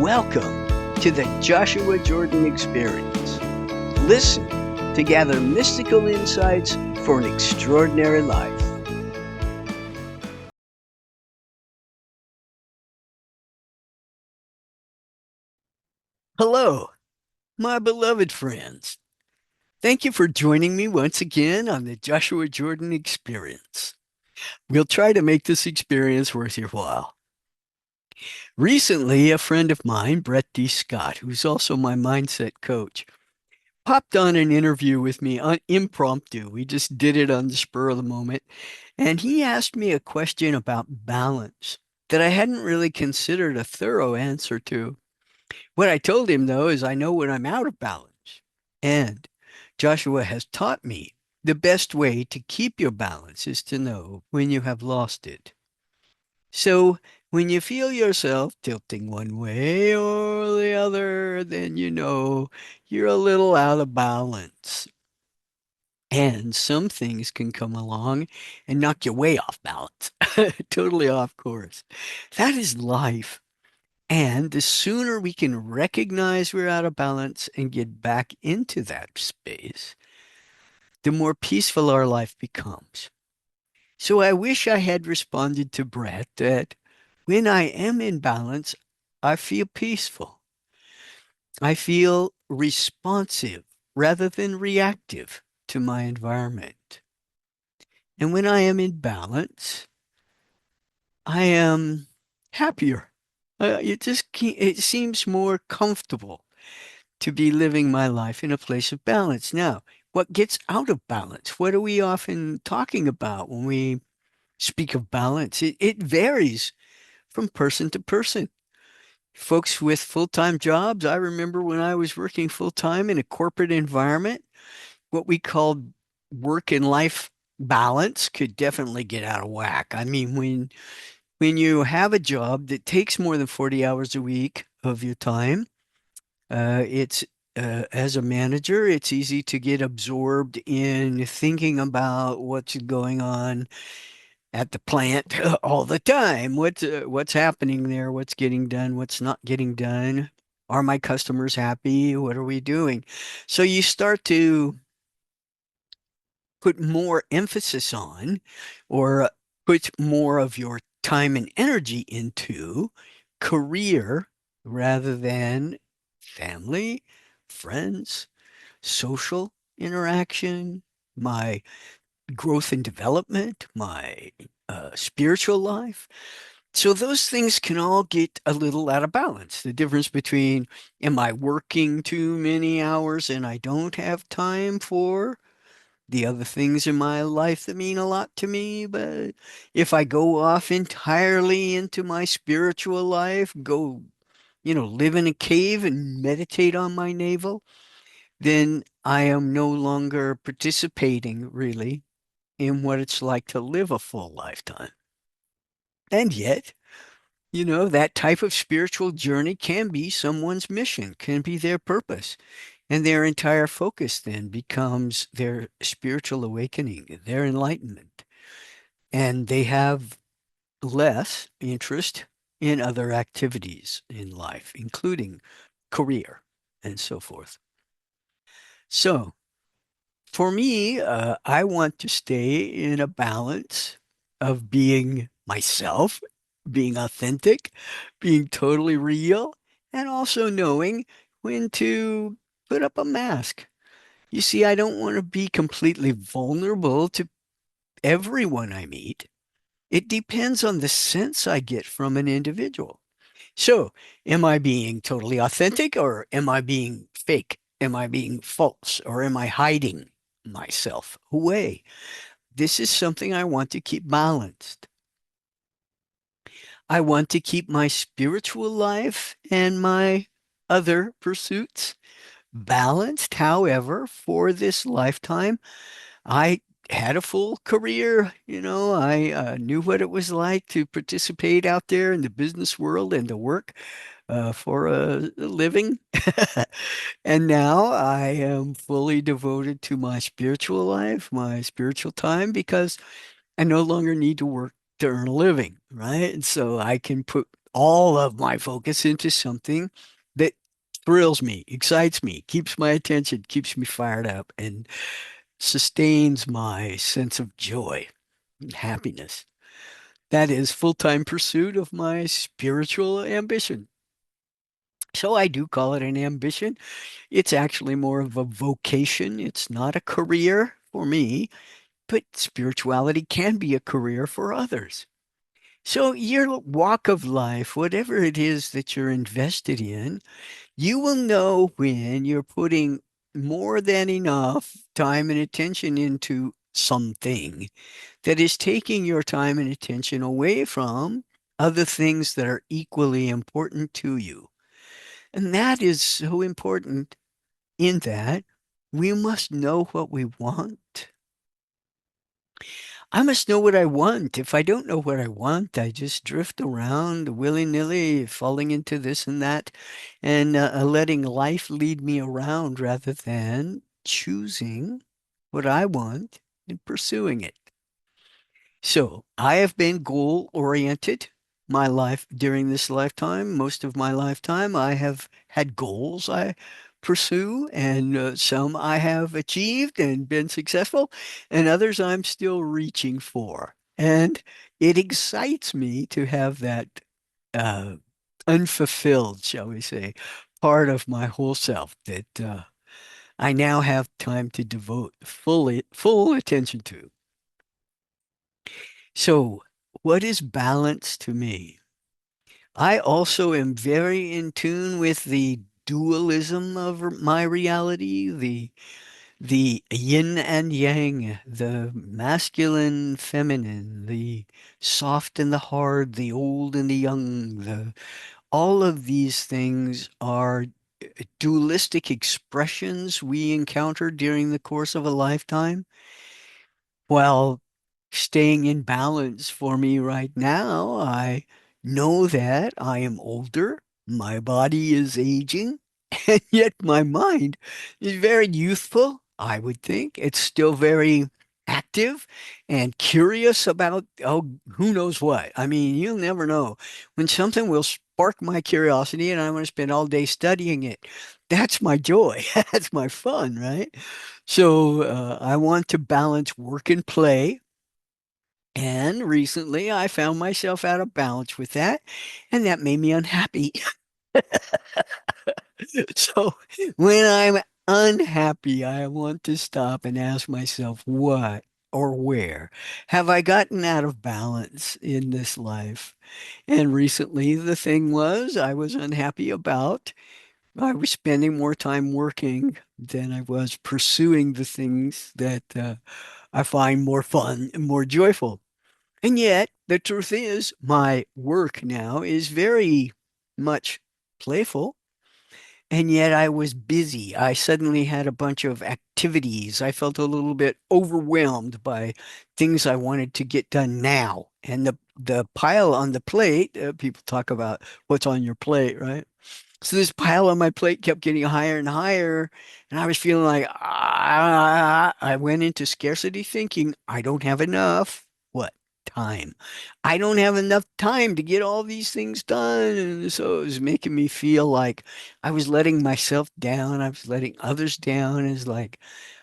Welcome to the Joshua Jordan Experience. Listen to gather mystical insights for an extraordinary life. Hello, my beloved friends. Thank you for joining me once again on the Joshua Jordan Experience. We'll try to make this experience worth your while. Recently, a friend of mine, Brett D. Scott, who's also my mindset coach, popped on an interview with me on impromptu. We just did it on the spur of the moment. And he asked me a question about balance that I hadn't really considered a thorough answer to. What I told him, though, is I know when I'm out of balance. And Joshua has taught me the best way to keep your balance is to know when you have lost it. So when you feel yourself tilting one way or the other, then you know you're a little out of balance. And some things can come along and knock you way off balance, totally off course. That is life. And the sooner we can recognize we're out of balance and get back into that space, the more peaceful our life becomes. So I wish I had responded to Brett that when I am in balance, I feel peaceful. I feel responsive rather than reactive to my environment. And when I am in balance, I am happier. It seems more comfortable to be living my life in a place of balance. Now, what gets out of balance? What are we often talking about when we speak of balance? It varies from person to person. Folks with full-time jobs, I remember when I was working full-time in a corporate environment, what we called work and life balance could definitely get out of whack. I mean, when you have a job that takes more than 40 hours a week of your time, it's as a manager, it's easy to get absorbed in thinking about what's going on at the plant all the time. What's happening there? What's getting done? What's not getting done? Are my customers happy? What are we doing? So you start to put more emphasis on or put more of your time and energy into career rather than family, friends, social interaction, my growth and development, my spiritual life. So those things can all get a little out of balance. The difference between am I working too many hours and I don't have time for the other things in my life that mean a lot to me. But if I go off entirely into my spiritual life, go, live in a cave and meditate on my navel, then I am no longer participating really in what it's like to live a full lifetime. And yet, that type of spiritual journey can be someone's mission, can be their purpose. And their entire focus then becomes their spiritual awakening, their enlightenment. And they have less interest in other activities in life, including career and so forth. So for me, I want to stay in a balance of being myself, being authentic, being totally real, and also knowing when to put up a mask. You see, I don't want to be completely vulnerable to everyone I meet. It depends on the sense I get from an individual. So, am I being totally authentic or am I being fake? Am I being false or am I hiding myself away? This is something I want to keep balanced. I want to keep my spiritual life and my other pursuits balanced. However, for this lifetime, I had a full career. I knew what it was like to participate out there in the business world and to work for a living. And now I am fully devoted to my spiritual life, my spiritual time, because I no longer need to work to earn a living, right? And so I can put all of my focus into something that thrills me, excites me, keeps my attention, keeps me fired up, and sustains my sense of joy and happiness. That is full-time pursuit of my spiritual ambition. So I do call it an ambition. It's actually more of a vocation. It's not a career for me, but spirituality can be a career for others. So your walk of life, whatever it is that you're invested in, you will know when you're putting more than enough time and attention into something that is taking your time and attention away from other things that are equally important to you. And that is so important in that we must know what we want. I must know what I want. If I don't know what I want, I just drift around willy-nilly, falling into this and that, and letting life lead me around rather than choosing what I want and pursuing it. So I have been goal oriented my life during this lifetime. Most of my lifetime, I have had goals I pursue, and some I have achieved and been successful, and others I'm still reaching for. And it excites me to have that uh, unfulfilled, shall we say, part of my whole self that I now have time to devote full attention to. So, what is balance to me? I also am very in tune with the dualism of my reality, the yin and yang, the masculine, feminine, the soft and the hard, the old and the young. All of these things are dualistic expressions we encounter during the course of a lifetime. Well, staying in balance for me right now, I know that I am older, my body is aging, and yet my mind is very youthful, I would think. It's still very active and curious about, oh, who knows what. I mean, you'll never know when something will spark my curiosity and I want to spend all day studying it. That's my joy. That's my fun, right? So I want to balance work and play. And recently I found myself out of balance with that, and that made me unhappy. So when I'm unhappy, I want to stop and ask myself, what or where have I gotten out of balance in this life? And recently the thing was I was unhappy about I was spending more time working than I was pursuing the things that I find more fun and more joyful. And yet, the truth is, my work now is very much playful. And yet, I was busy. I suddenly had a bunch of activities. I felt a little bit overwhelmed by things I wanted to get done now. And the pile on the plate, people talk about what's on your plate, right? So this pile on my plate kept getting higher and higher, and I was feeling like I went into scarcity thinking, I don't have enough. What? Time. I don't have enough time to get all these things done. And so it was making me feel like I was letting myself down. I was letting others down. It's like,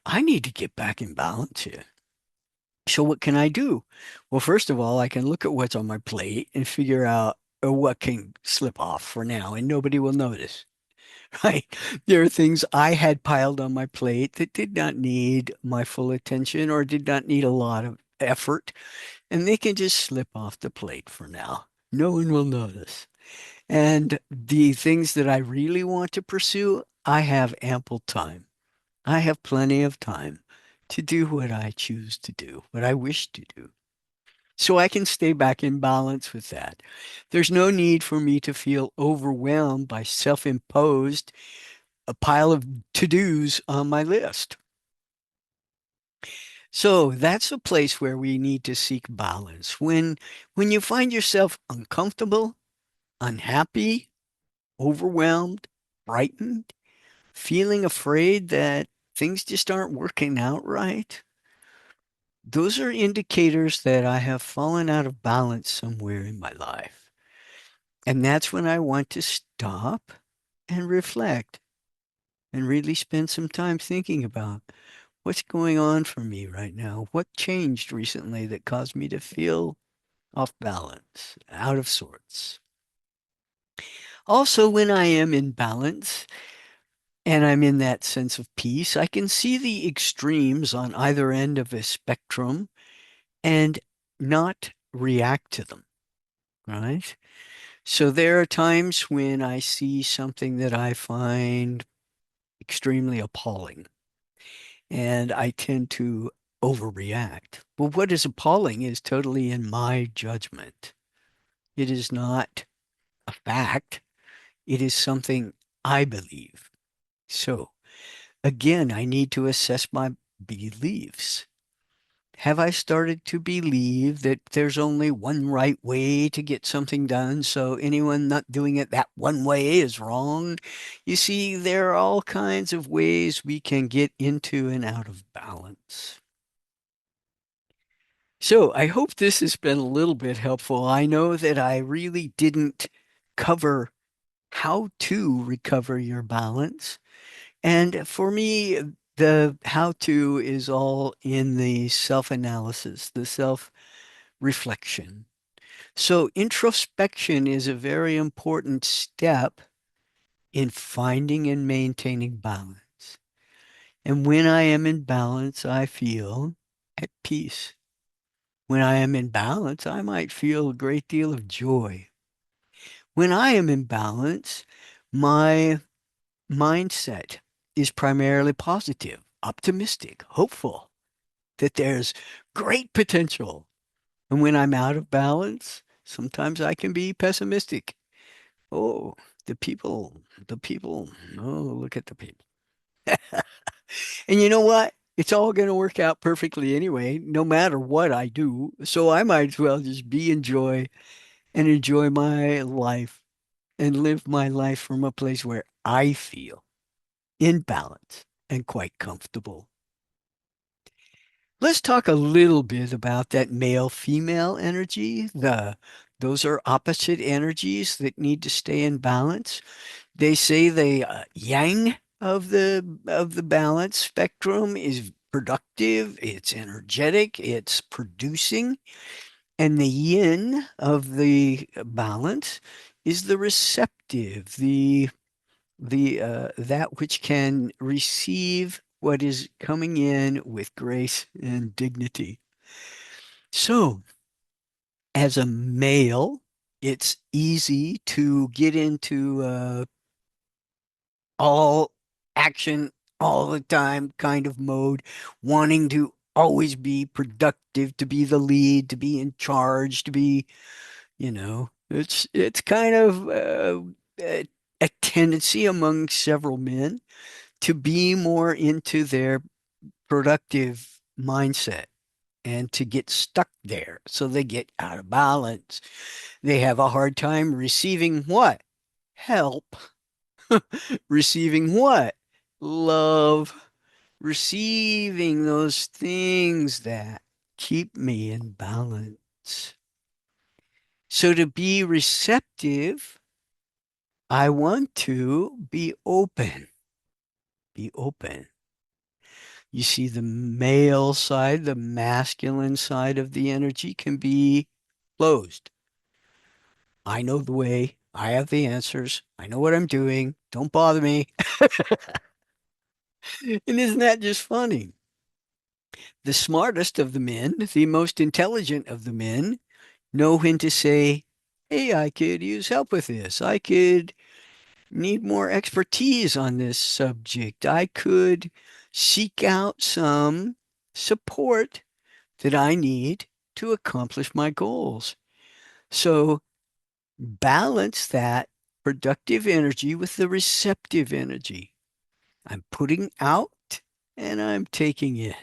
I need to get back in balance here. So what can I do? Well, first of all, I can look at what's on my plate and figure out what can slip off for now, and nobody will notice. Right. There are things I had piled on my plate that did not need my full attention or did not need a lot of effort, and they can just slip off the plate for now. No one will notice. And the things that I really want to pursue, I have ample time. I have plenty of time to do what I choose to do, what I wish to do. So I can stay back in balance with that. There's no need for me to feel overwhelmed by self-imposed a pile of to-dos on my list. So that's a place where we need to seek balance. When you find yourself uncomfortable, unhappy, overwhelmed, frightened, feeling afraid that things just aren't working out right, those are indicators that I have fallen out of balance somewhere in my life. And that's when I want to stop and reflect and really spend some time thinking about what's going on for me right now. What changed recently that caused me to feel off balance, out of sorts. Also, when I am in balance and I'm in that sense of peace, I can see the extremes on either end of a spectrum and not react to them, right? So there are times when I see something that I find extremely appalling, and I tend to overreact. Well, what is appalling is totally in my judgment. It is not a fact. It is something I believe. So again, I need to assess my beliefs. Have I started to believe that there's only one right way to get something done, so anyone not doing it that one way is wrong? You see, there are all kinds of ways we can get into and out of balance. So I hope this has been a little bit helpful. I know that I really didn't cover how to recover your balance. And for me, the how to is all in the self-analysis, the self-reflection. So introspection is a very important step in finding and maintaining balance. And when I am in balance, I feel at peace. When I am in balance, I might feel a great deal of joy. When I am in balance, my mindset is primarily positive, optimistic, hopeful that there's great potential. And when I'm out of balance, sometimes I can be pessimistic. Oh, the people, oh, look at the people. And you know what? It's all going to work out perfectly anyway, no matter what I do. So I might as well just be in joy and enjoy my life and live my life from a place where I feel in balance and quite comfortable. Let's talk a little bit about that male-female energy. Those are opposite energies that need to stay in balance. They say the yang of the balance spectrum is productive, it's energetic, it's producing, and the yin of the balance is the receptive, the that which can receive what is coming in with grace and dignity. So, as a male, it's easy to get into all action all the time kind of mode, wanting to always be productive, to be the lead, to be in charge, to be, it's kind of a tendency among several men to be more into their productive mindset and to get stuck there. So they get out of balance. They have a hard time receiving what? Help. Receiving what? Love. Receiving those things that keep me in balance. So to be receptive, I want to be open. Be open. You see, the male side, the masculine side of the energy can be closed. I know the way. I have the answers. I know what I'm doing. Don't bother me. And isn't that just funny? The smartest of the men, the most intelligent of the men, know when to say, hey, I could use help with this. I could need more expertise on this subject. I could seek out some support that I need to accomplish my goals. So balance that productive energy with the receptive energy. I'm putting out and I'm taking in.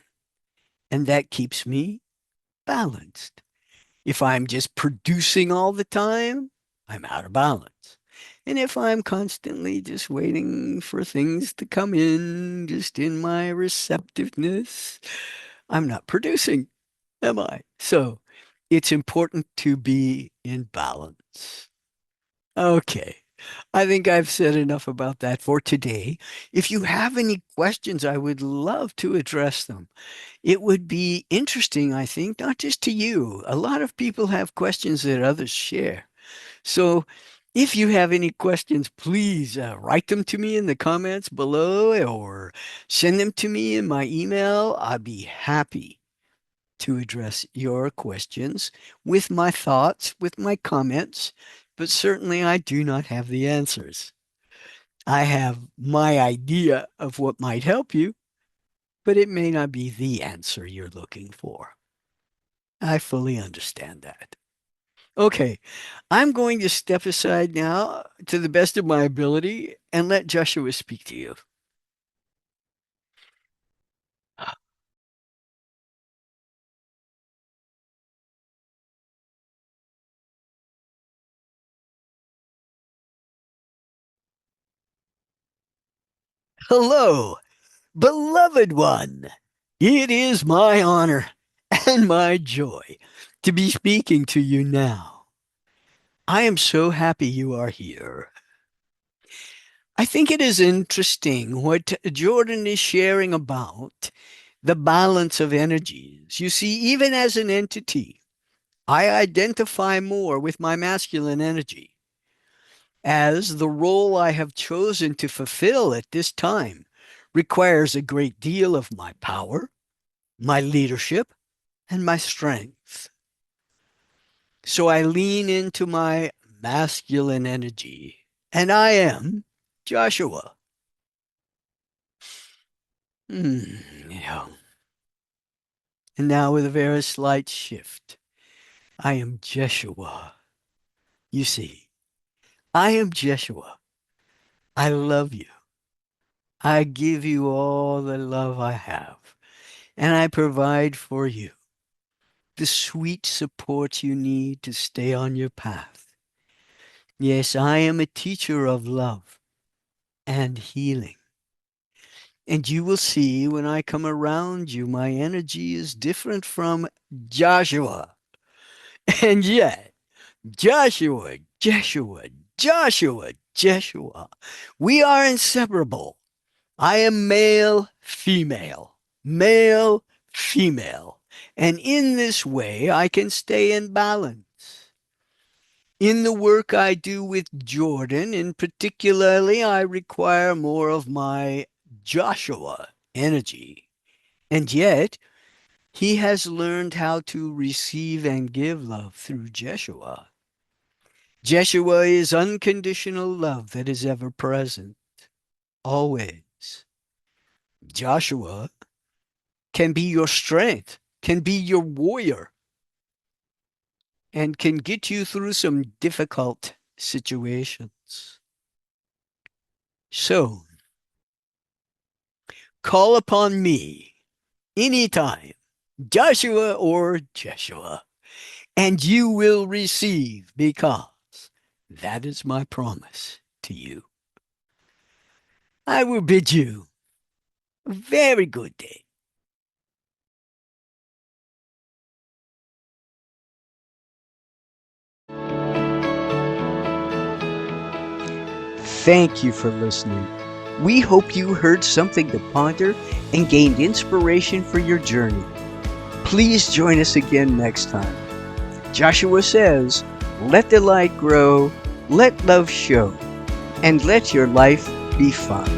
And that keeps me balanced. If I'm just producing all the time, I'm out of balance. And if I'm constantly just waiting for things to come in, just in my receptiveness, I'm not producing, am I? So it's important to be in balance. Okay. I think I've said enough about that for today. If you have any questions, I would love to address them. It would be interesting, I think, not just to you. A lot of people have questions that others share. So if you have any questions, please write them to me in the comments below or send them to me in my email. I'd be happy to address your questions with my thoughts, with my comments, but certainly I do not have the answers. I have my idea of what might help you, but it may not be the answer you're looking for. I fully understand that. Okay, I'm going to step aside now to the best of my ability and let Joshua speak to you. Hello, beloved one. It is my honor and my joy to be speaking to you now. I am so happy you are here. I think it is interesting what Jordan is sharing about the balance of energies. You see, even as an entity, I identify more with my masculine energy, as the role I have chosen to fulfill at this time requires a great deal of my power, my leadership, and my strength. So I lean into my masculine energy, and I am Joshua. You know. And now with a very slight shift, I am Jeshua. You see, I am Jeshua. I love you. I give you all the love I have, and I provide for you the sweet support you need to stay on your path. Yes, I am a teacher of love and healing. And you will see when I come around you, my energy is different from Joshua. And yet, Joshua, Jeshua, Joshua, Jeshua, we are inseparable. I am male, female, male, female. And in this way, I can stay in balance. In the work I do with Jordan, in particularly, I require more of my Joshua energy. And yet, he has learned how to receive and give love through Jeshua. Jeshua is unconditional love that is ever present, always. Joshua can be your strength, can be your warrior, and can get you through some difficult situations. So, call upon me anytime, Joshua or Jeshua, and you will receive because that is my promise to you. I will bid you a very good day. Thank you for listening. We hope you heard something to ponder and gained inspiration for your journey. Please join us again next time. Joshua says, let the light grow, let love show, and let your life be fun.